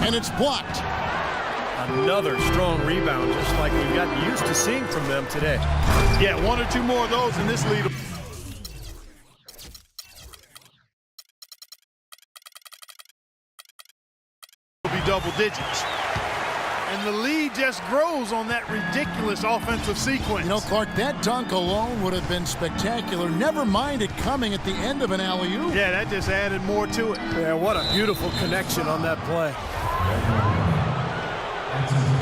And it's blocked. Another strong rebound, just like we've gotten used to seeing from them today. Yeah, one or two more of those in this lead. Will be double digits. And the lead just grows on that ridiculous offensive sequence. You know, Clark, that dunk alone would have been spectacular. Never mind it coming at the end of an alley-oop. Yeah, that just added more to it. Yeah, what a beautiful connection on that play.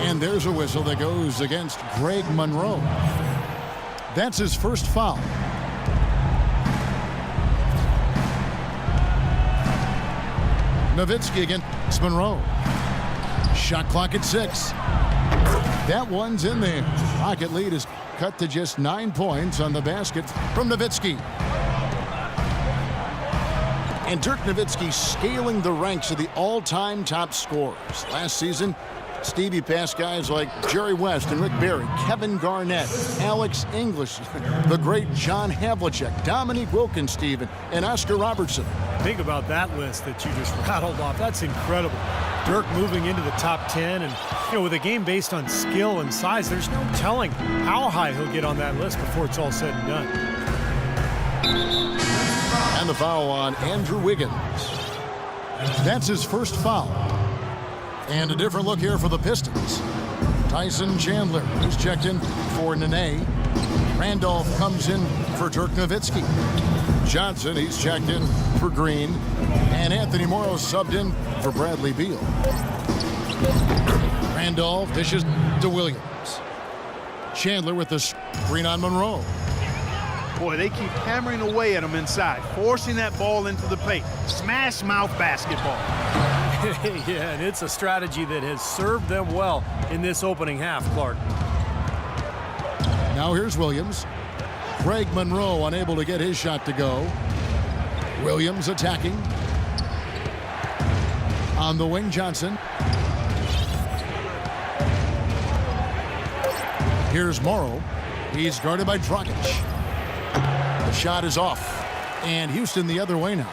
And there's a whistle that goes against Greg Monroe. That's his first foul. Nowitzki against Monroe. Shot clock at 6. That one's in there. Rocket lead is cut to just 9 points on the basket from Nowitzki. And Dirk Nowitzki scaling the ranks of the all-time top scorers. Last season, Stevie passed guys like Jerry West and Rick Barry, Kevin Garnett, Alex English, the great John Havlicek, Dominique Wilkins, Steven, and Oscar Robertson. Think about that list that you just rattled off. That's incredible. Dirk moving into the top 10, and with a game based on skill and size, there's no telling how high he'll get on that list before it's all said and done. And the foul on Andrew Wiggins. That's his first foul. And a different look here for the Pistons. Tyson Chandler, who's checked in for Nene. Randolph comes in for Dirk Nowitzki. Johnson, he's checked in for Green. And Anthony Morrow subbed in for Bradley Beal. Randolph dishes to Williams. Chandler with the screen on Monroe. Boy, they keep hammering away at him inside, forcing that ball into the paint. Smash mouth basketball. Yeah, and it's a strategy that has served them well in this opening half, Clark. Now here's Williams. Greg Monroe unable to get his shot to go. Williams attacking. On the wing, Johnson. Here's Morrow. He's guarded by Dragic. The shot is off. And Houston the other way now.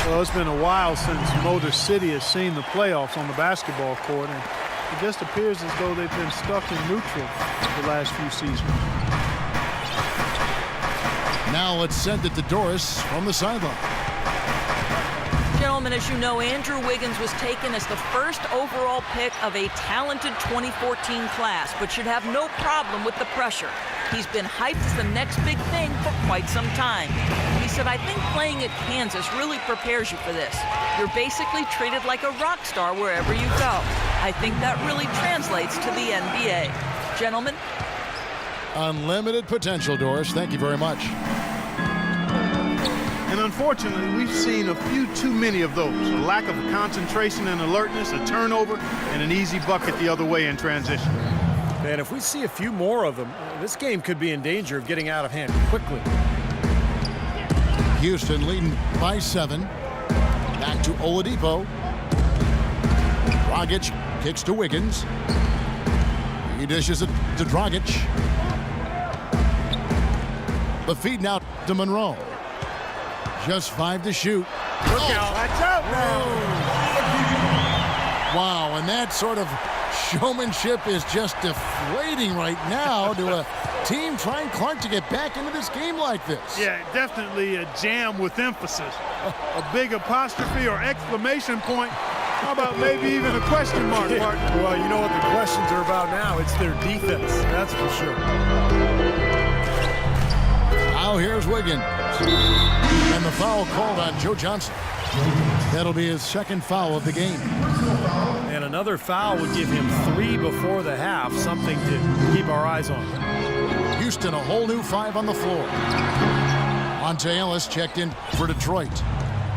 Well, it's been a while since Motor City has seen the playoffs on the basketball court, and it just appears as though they've been stuck in neutral the last few seasons. Now let's send it to Doris from the sideline. Gentlemen, as you know, Andrew Wiggins was taken as the first overall pick of a talented 2014 class, but should have no problem with the pressure. He's been hyped as the next big thing for quite some time. He said, I think playing at Kansas really prepares you for this. You're basically treated like a rock star wherever you go. I think that really translates to the NBA. Gentlemen? Unlimited potential, Doris. Thank you very much. And unfortunately, we've seen a few too many of those. A lack of concentration and alertness, a turnover, and an easy bucket the other way in transition. Man, if we see a few more of them, this game could be in danger of getting out of hand quickly. Houston leading by 7. Back to Oladipo. Dragic kicks to Wiggins. He dishes it to Dragic. The feed now to Monroe. Just 5 to shoot. Look out. Watch out now. Wow, and that sort of showmanship is just deflating right now to a team trying, Clark, to get back into this game like this. Yeah, definitely a jam with emphasis. A big apostrophe or exclamation point. How about maybe even a question mark, Mark? Well, you know what the questions are about now. It's their defense, that's for sure. Now here's Wiggins. And the foul called on Joe Johnson. That'll be his second foul of the game. And another foul would give him 3 before the half, something to keep our eyes on. Houston, a whole new 5 on the floor. Monte Ellis checked in for Detroit.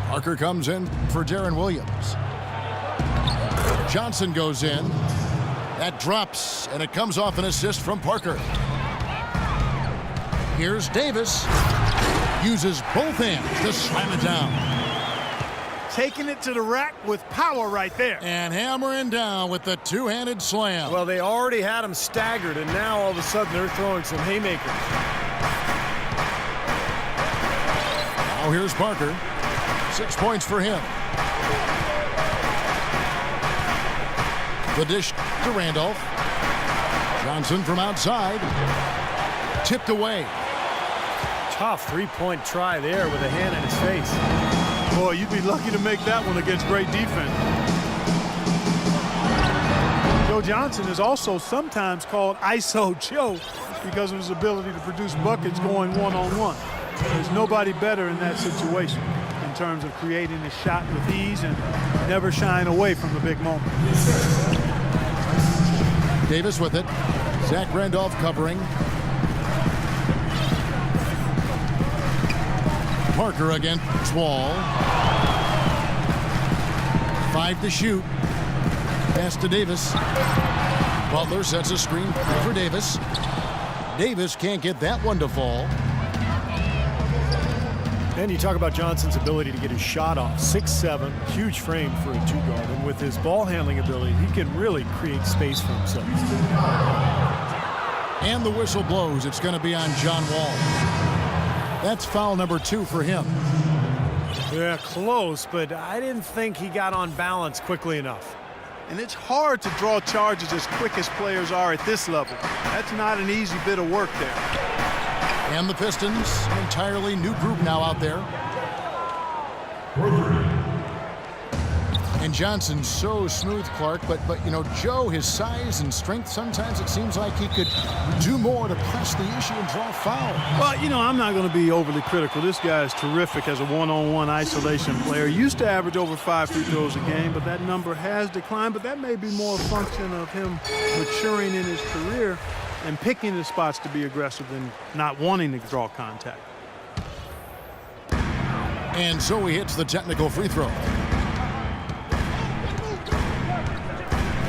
Parker comes in for Darren Williams. Johnson goes in. That drops, and it comes off an assist from Parker. Here's Davis. Uses both hands to slam it down. Taking it to the rack with power right there. And hammering down with the two-handed slam. Well, they already had him staggered, and now all of a sudden they're throwing some haymakers. Now here's Parker. 6 points for him. The dish to Randolph. Johnson from outside. Tipped away. Tough three-point try there with a hand in his face. Boy, you'd be lucky to make that one against great defense. Joe Johnson is also sometimes called ISO Joe because of his ability to produce buckets going one-on-one. There's nobody better in that situation in terms of creating a shot with ease and never shying away from the big moment. Davis with it. Zach Randolph covering. Parker against Wall. 5 to shoot. Pass to Davis. Butler sets a screen for Davis. Davis can't get that one to fall. And you talk about Johnson's ability to get his shot off. 6'7", huge frame for a two-guard. And with his ball handling ability, he can really create space for himself. And the whistle blows. It's going to be on John Wall. That's foul number 2 for him. Yeah, close, but I didn't think he got on balance quickly enough. And it's hard to draw charges as quick as players are at this level. That's not an easy bit of work there. And the Pistons, an entirely new group now out there. And Johnson's so smooth, Clark, but you know, Joe, his size and strength, sometimes it seems like he could do more to press the issue and draw foul. Well, you know, I'm not going to be overly critical. This guy is terrific as a one-on-one isolation player. Used to average over 5 free throws a game, but that number has declined. But that may be more a function of him maturing in his career and picking the spots to be aggressive than not wanting to draw contact. And so he hits the technical free throw.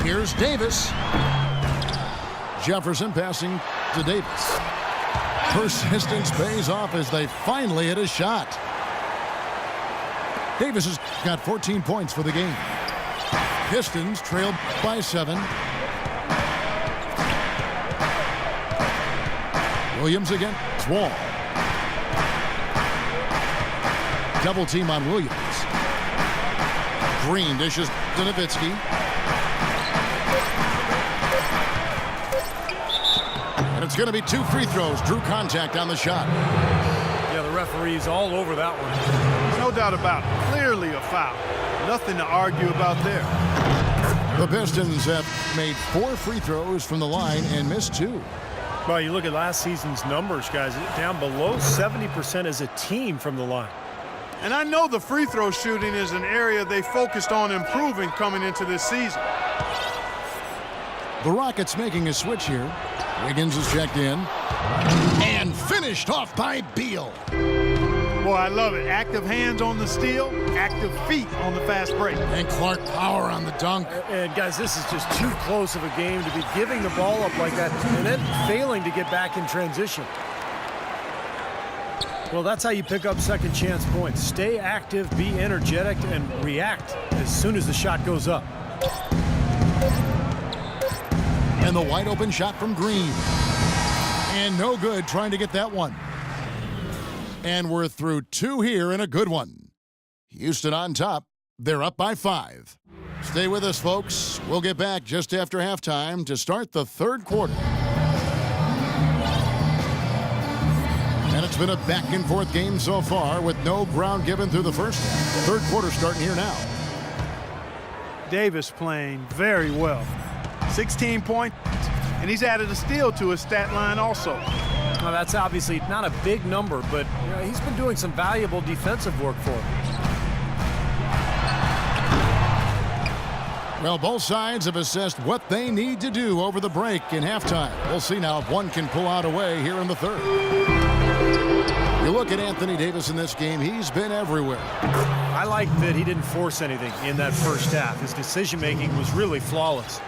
Here's Davis. Jefferson passing to Davis. Persistence pays off as they finally hit a shot. Davis has got 14 points for the game. Pistons trailed by 7. Williams against Wall. Double team on Williams. Green dishes to Nowitzki. And it's going to be 2 free throws. Drew contact on the shot. Yeah, the referee's all over that one. No doubt about it. Clearly a foul. Nothing to argue about there. The Pistons have made 4 free throws from the line and missed 2. Well, you look at last season's numbers, guys, down below 70% as a team from the line. And I know the free throw shooting is an area they focused on improving coming into this season. The Rockets making a switch here. Wiggins is checked in. And finished off by Beal. Boy, I love it. Active hands on the steal, active feet on the fast break. And Clark power on the dunk. And guys, this is just too close of a game to be giving the ball up like that and then failing to get back in transition. Well, that's how you pick up second chance points. Stay active, be energetic, and react as soon as the shot goes up. And the wide open shot from Green. And no good trying to get that one. And we're through 2 here and a good one. Houston on top. They're up by 5. Stay with us, folks. We'll get back just after halftime to start the 3rd quarter. And it's been a back-and-forth game so far with no ground given through the first half. 3rd quarter starting here now. Davis playing very well. 16 points, and he's added a steal to his stat line also. Well, that's obviously not a big number, but you know, he's been doing some valuable defensive work for him. Well, both sides have assessed what they need to do over the break in halftime. We'll see now if one can pull out a way here in the 3rd. You look at Anthony Davis in this game, he's been everywhere. I like that he didn't force anything in that first half. His decision-making was really flawless.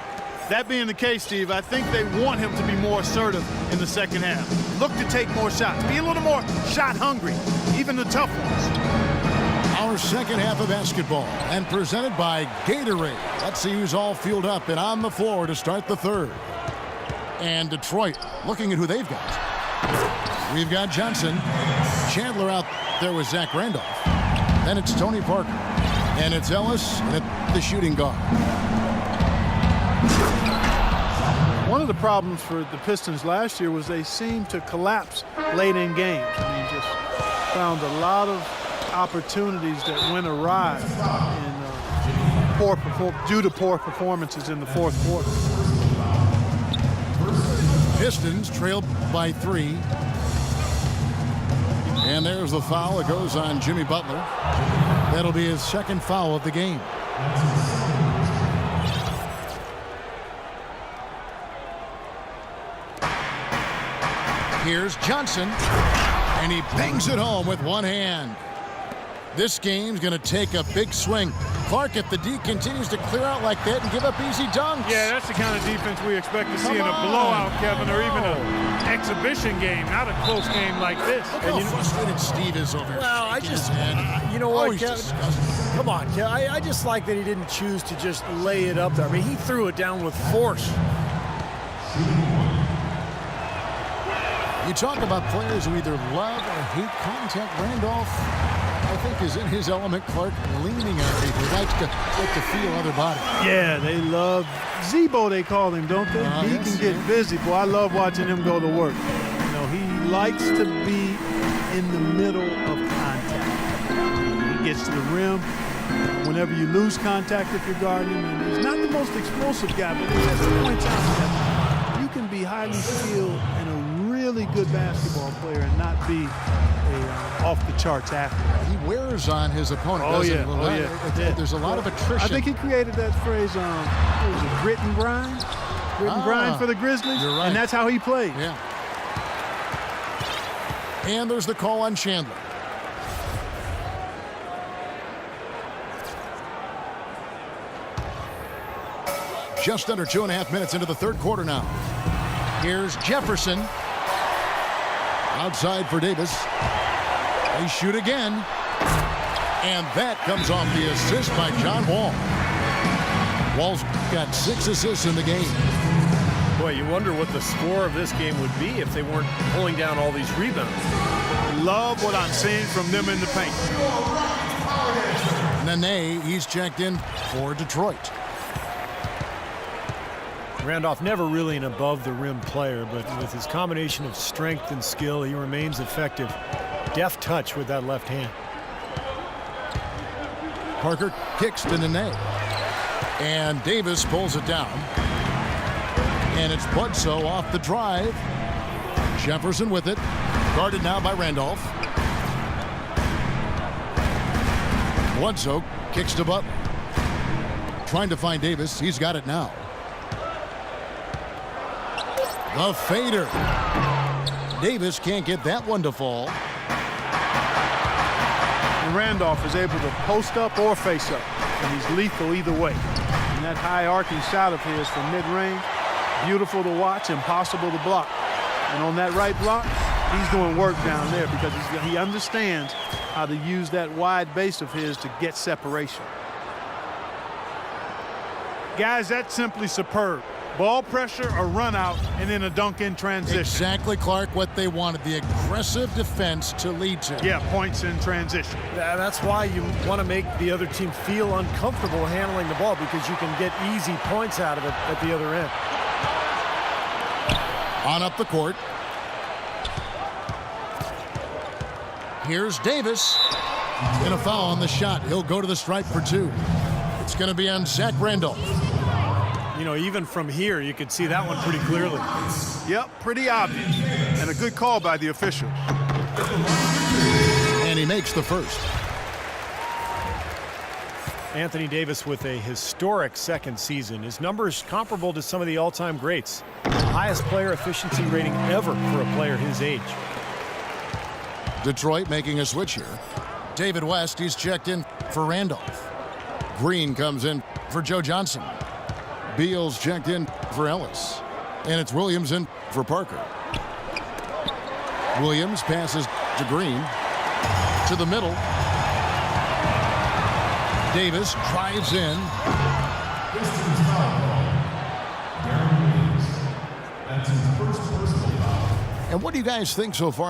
That being the case, Steve, I think they want him to be more assertive in the second half. Look to take more shots. Be a little more shot hungry, even the tough ones. Our second half of basketball and presented by Gatorade. Let's see who's all fueled up and on the floor to start the 3rd. And Detroit looking at who they've got. We've got Johnson. Chandler out there with Zach Randolph. Then it's Tony Parker. And it's Ellis at the shooting guard. One of the problems for the Pistons last year was they seemed to collapse late in games. I mean, just found a lot of opportunities that went awry due to poor performances in the fourth quarter. Pistons trailed by 3. And there's the foul. It goes on Jimmy Butler. That'll be his second foul of the game. Here's Johnson, and he bangs it home with one hand. This game's going to take a big swing. Clark, if the D continues to clear out like that and give up easy dunks. Yeah, that's the kind of defense we expect to see in a blowout, Kevin, or even an exhibition game, not a close game like this. Look how frustrated Steve is over here. Well, you know what, Kevin? Come on, Kevin. I just like that he didn't choose to just lay it up there. I mean, he threw it down with force. You talk about players who either love or hate contact. Randolph, I think, is in his element. Clark leaning on people. He likes to get to feel other bodies. Yeah, they love Zebo, they call him, don't they? He can get busy. Boy, I love watching him go to work. You know, he likes to be in the middle of contact. He gets to the rim whenever you lose contact if you're guarding him. And he's not the most explosive guy, but he has to point out that you can be highly skilled and a really good basketball player and not be a off-the-charts athlete. He wears on his opponent. There's a lot of attrition. I think he created that phrase, what was it, grit and grind? Grit and grind for the Grizzlies. You're right. And that's how he plays. Yeah. And there's the call on Chandler. Just under 2.5 minutes into the third quarter now. Here's Jefferson. Outside for Davis. They shoot again. And that comes off the assist by John Wall. Wall's got 6 assists in the game. Boy, you wonder what the score of this game would be if they weren't pulling down all these rebounds. Love what I'm seeing from them in the paint. Nene, he's checked in for Detroit. Randolph never really an above-the-rim player, but with his combination of strength and skill, he remains effective. Deft touch with that left hand. Parker kicks to Nene. And Davis pulls it down. And it's Bledsoe off the drive. Jefferson with it. Guarded now by Randolph. Bledsoe kicks to Butler. Trying to find Davis. He's got it now. The fader. Davis can't get that one to fall. And Randolph is able to post up or face up. And he's lethal either way. And that high arcing shot of his from mid-range, beautiful to watch, impossible to block. And on that right block, he's doing work down there because he understands how to use that wide base of his to get separation. Guys, that's simply superb. Ball pressure, a run out, and then a dunk in transition. Exactly, Clark, what they wanted, the aggressive defense to lead to. Yeah, points in transition. That's why you want to make the other team feel uncomfortable handling the ball, because you can get easy points out of it at the other end. On up the court. Here's Davis. And a foul on the shot. He'll go to the stripe for 2. It's going to be on Zach Randolph. You know, even from here, you could see that one pretty clearly. Yep, pretty obvious. And a good call by the official. And he makes the first. Anthony Davis with a historic second season. His numbers comparable to some of the all-time greats. Highest player efficiency rating ever for a player his age. Detroit making a switch here. David West, he's checked in for Randolph. Green comes in for Joe Johnson. Beal's checked in for Ellis. And it's Williams in for Parker. Williams passes to Green. To the middle. Davis drives in. And what do you guys think so far?